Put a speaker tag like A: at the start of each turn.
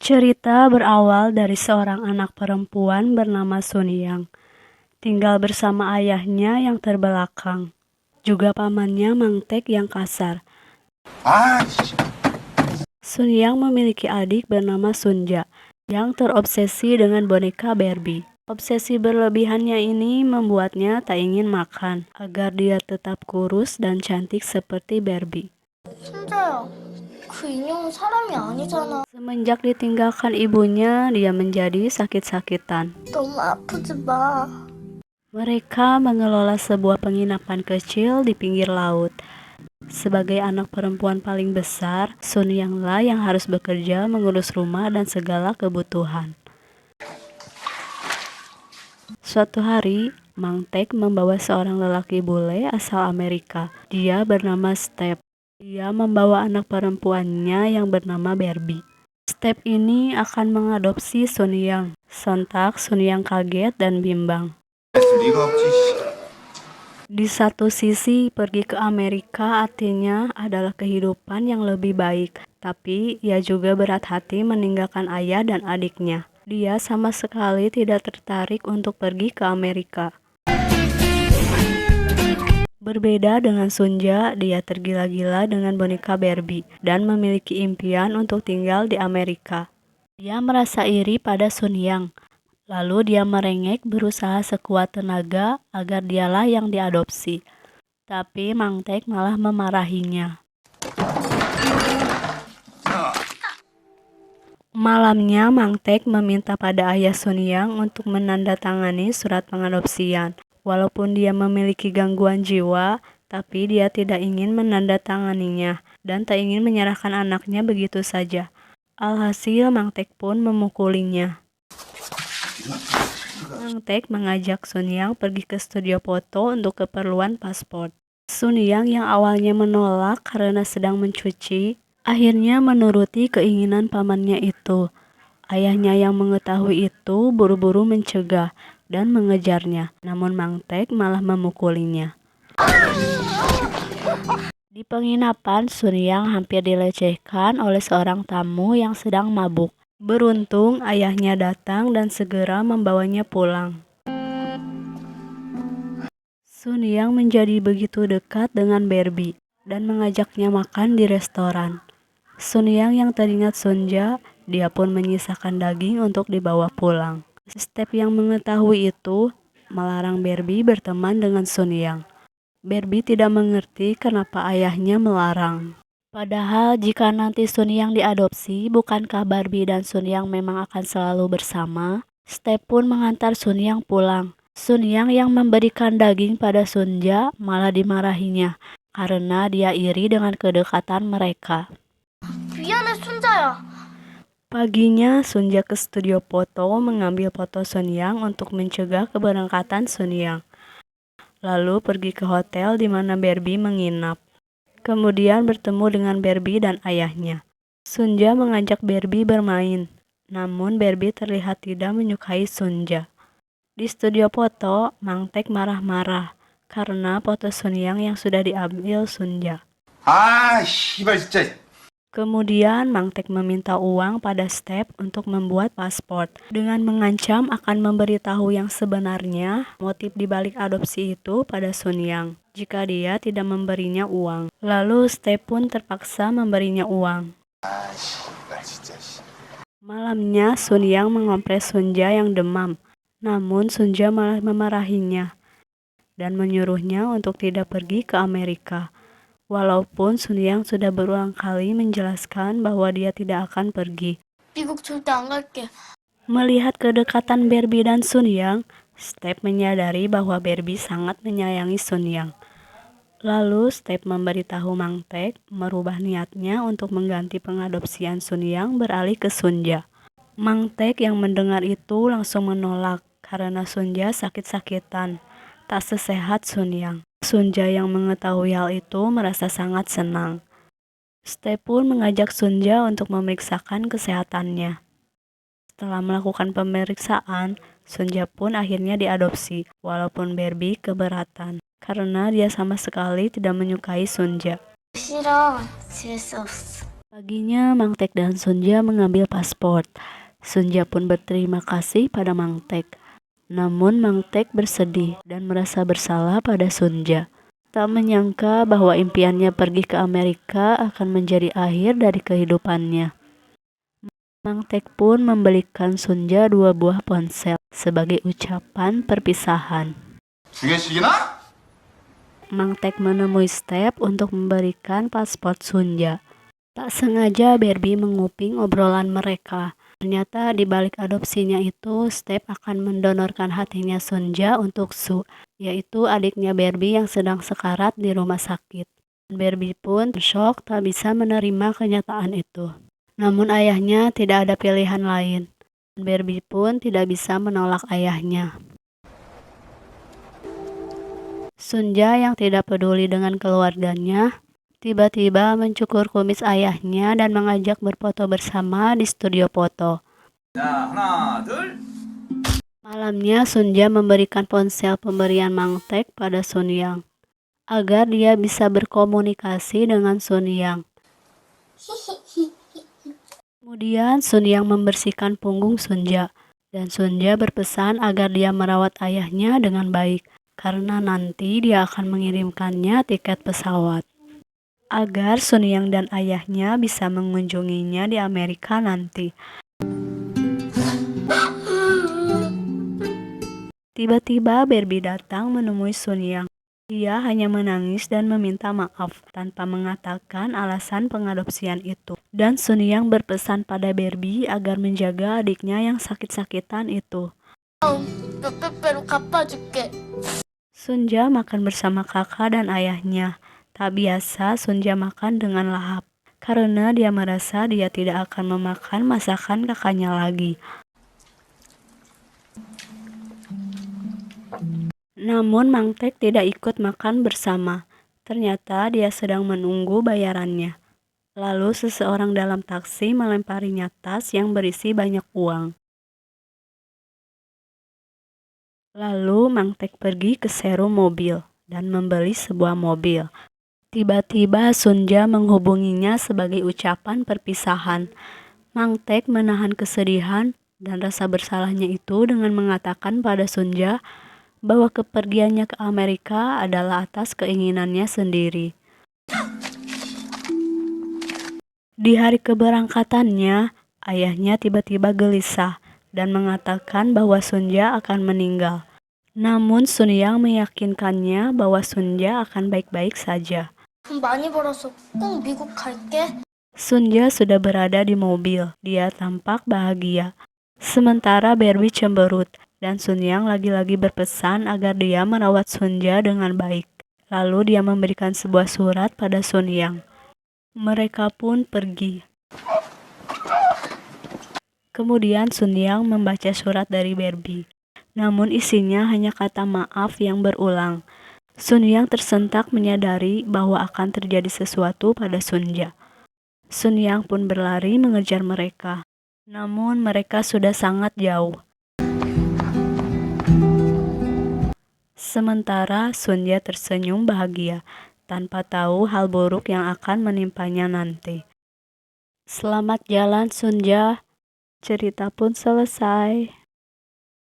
A: Cerita berawal dari seorang anak perempuan bernama Sun Yang, tinggal bersama ayahnya yang terbelakang, juga pamannya Mang Tek yang kasar. Sun Yang memiliki adik bernama Sunja, yang terobsesi dengan boneka Barbie. Obsesi berlebihannya ini membuatnya tak ingin makan, agar dia tetap kurus dan cantik seperti Barbie.
B: 순자야, 그 인형은 사람이 아니잖아.
A: Semenjak ditinggalkan ibunya, dia menjadi sakit-sakitan.
B: 너무 아프지 마.
A: Mereka mengelola sebuah penginapan kecil di pinggir laut. Sebagai anak perempuan paling besar, Sun Yang-lah yang harus bekerja mengurus rumah dan segala kebutuhan. Suatu hari, Mang Tek membawa seorang lelaki bule asal Amerika. Dia bernama Step. Dia membawa anak perempuannya yang bernama Barbie. Step ini akan mengadopsi Sun Yang. Sontak Sun Yang kaget dan bimbang. Di satu sisi, pergi ke Amerika artinya adalah kehidupan yang lebih baik. Tapi ia juga berat hati meninggalkan ayah dan adiknya. Dia sama sekali tidak tertarik untuk pergi ke Amerika. Berbeda dengan Sunja, dia tergila-gila dengan boneka Barbie dan memiliki impian untuk tinggal di Amerika. Dia merasa iri pada Sun Yang. Lalu dia merengek berusaha sekuat tenaga agar dialah yang diadopsi. Tapi Mang Tek malah memarahinya. Malamnya, Mang Tek meminta pada ayah Sun Yang untuk menandatangani surat pengadopsian. Walaupun dia memiliki gangguan jiwa, tapi dia tidak ingin menandatanganinya dan tak ingin menyerahkan anaknya begitu saja. Alhasil, Mang Tek pun memukulinya. Mang Tek mengajak Sun Yang pergi ke studio foto untuk keperluan paspor. Sun Yang awalnya menolak karena sedang mencuci, akhirnya menuruti keinginan pamannya itu. Ayahnya yang mengetahui itu buru-buru mencegah dan mengejarnya, namun Mang Tek malah memukulinya. Di penginapan, Sun Yang hampir dilecehkan oleh seorang tamu yang sedang mabuk. Beruntung ayahnya datang dan segera membawanya pulang. Sun Yang menjadi begitu dekat dengan Barbie dan mengajaknya makan di restoran. Sun Yang teringat Sunja, dia pun menyisakan daging untuk dibawa pulang. Step yang mengetahui itu melarang Barbie berteman dengan Sun Yang. Barbie tidak mengerti kenapa ayahnya melarang. Padahal jika nanti Sun Yang diadopsi, bukankah Barbie dan Sun Yang memang akan selalu bersama? Step pun mengantar Sun Yang pulang. Sun Yang memberikan daging pada Sunja malah dimarahinya karena dia iri dengan kedekatan mereka.
B: 미안해, 순자야.
A: Paginya, Sunja ke studio foto mengambil foto Sun Yang untuk mencegah keberangkatan Sun Yang. Lalu pergi ke hotel di mana Barbie menginap. Kemudian bertemu dengan Barbie dan ayahnya. Sunja mengajak Barbie bermain, namun Barbie terlihat tidak menyukai Sunja. Di studio foto, Mang Tek marah-marah karena foto Sun Yang sudah diambil Sunja.
C: 씨발 진짜.
A: Kemudian Mang Tek meminta uang pada Step untuk membuat paspor dengan mengancam akan memberitahu yang sebenarnya motif dibalik adopsi itu pada Sun Yang jika dia tidak memberinya uang. Lalu Step pun terpaksa memberinya uang.
C: 씨발 진짜.
A: Malamnya Sun Yang mengompres Sunja yang demam, namun Sunja malah memarahinya dan menyuruhnya untuk tidak pergi ke Amerika. Walaupun Sun Yang sudah berulang kali menjelaskan bahwa dia tidak akan pergi.
B: 미국 절대 안 갈게.
A: Melihat kedekatan Barbie dan Sun Yang, Step menyadari bahwa Barbie sangat menyayangi Sun Yang. Lalu Step memberitahu Mang Tek merubah niatnya untuk mengganti pengadopsian Sun Yang beralih ke Sunja. Mang Tek yang mendengar itu langsung menolak karena Sunja sakit-sakitan, tak sesehat Sun Yang. Sunja yang mengetahui hal itu merasa sangat senang. Step pun mengajak Sunja untuk memeriksakan kesehatannya. Setelah melakukan pemeriksaan, Sunja pun akhirnya diadopsi, walaupun Barbie keberatan, karena dia sama sekali tidak menyukai Sunja.
B: 싫어. 질 수 없어.
A: Paginya, Mang Tek dan Sunja mengambil paspor. Sunja pun berterima kasih pada Mang Tek. Namun Mang Tek bersedih dan merasa bersalah pada Sunja. Tak menyangka bahwa impiannya pergi ke Amerika akan menjadi akhir dari kehidupannya. Mang Tek pun membelikan Sunja 2 buah ponsel sebagai ucapan perpisahan.
C: 두 개씩이나?
A: Mang Tek menemui Step untuk memberikan paspor Sunja. Tak sengaja Barbie menguping obrolan mereka. Ternyata di balik adopsinya itu, Step akan mendonorkan hatinya Sunja untuk Su, yaitu adiknya Barbie yang sedang sekarat di rumah sakit. Barbie pun shock tak bisa menerima kenyataan itu. Namun ayahnya tidak ada pilihan lain. Barbie pun tidak bisa menolak ayahnya. Sunja yang tidak peduli dengan keluarganya, tiba-tiba mencukur kumis ayahnya dan mengajak berfoto bersama di studio foto.
C: 자, 하나, 둘.
A: Malamnya Sunja memberikan ponsel pemberian Mang Tek pada Sun Yang agar dia bisa berkomunikasi dengan Sun Yang. Kemudian Sun Yang membersihkan punggung Sunja dan Sunja berpesan agar dia merawat ayahnya dengan baik karena nanti dia akan mengirimkannya tiket pesawat agar Sun Yang dan ayahnya bisa mengunjunginya di Amerika nanti. Tiba-tiba Barbie datang menemui Sun Yang. Dia hanya menangis dan meminta maaf tanpa mengatakan alasan pengadopsian itu. Dan Sun Yang berpesan pada Barbie agar menjaga adiknya yang sakit-sakitan itu.
B: 몇 배로 갚아줄게.
A: Sunja makan bersama kakak dan ayahnya. Tak biasa Sunja makan dengan lahap, karena dia merasa dia tidak akan memakan masakan kakaknya lagi. Namun Mang Tek tidak ikut makan bersama. Ternyata dia sedang menunggu bayarannya. Lalu seseorang dalam taksi melemparinya tas yang berisi banyak uang. Lalu Mang Tek pergi ke showroom mobil dan membeli sebuah mobil. Tiba-tiba Sunja menghubunginya sebagai ucapan perpisahan. Mang Tek menahan kesedihan dan rasa bersalahnya itu dengan mengatakan pada Sunja bahwa kepergiannya ke Amerika adalah atas keinginannya sendiri. Di hari keberangkatannya, ayahnya tiba-tiba gelisah dan mengatakan bahwa Sunja akan meninggal. Namun Sun Yang meyakinkannya bahwa Sunja akan baik-baik saja.
B: 돈 많이 벌어서 꼭 미국 갈게.
A: Sunja sudah berada di mobil. Dia tampak bahagia. Sementara Barbie cemberut dan Sun Yang lagi-lagi berpesan agar dia merawat Sunja dengan baik. Lalu dia memberikan sebuah surat pada Sun Yang. Mereka pun pergi. Kemudian Sun Yang membaca surat dari Barbie. Namun isinya hanya kata maaf yang berulang. Sun Yang tersentak menyadari bahwa akan terjadi sesuatu pada Sunja. Sun Yang pun berlari mengejar mereka. Namun mereka sudah sangat jauh. Sementara Sunja tersenyum bahagia, tanpa tahu hal buruk yang akan menimpanya nanti. Selamat jalan Sunja. Cerita pun selesai.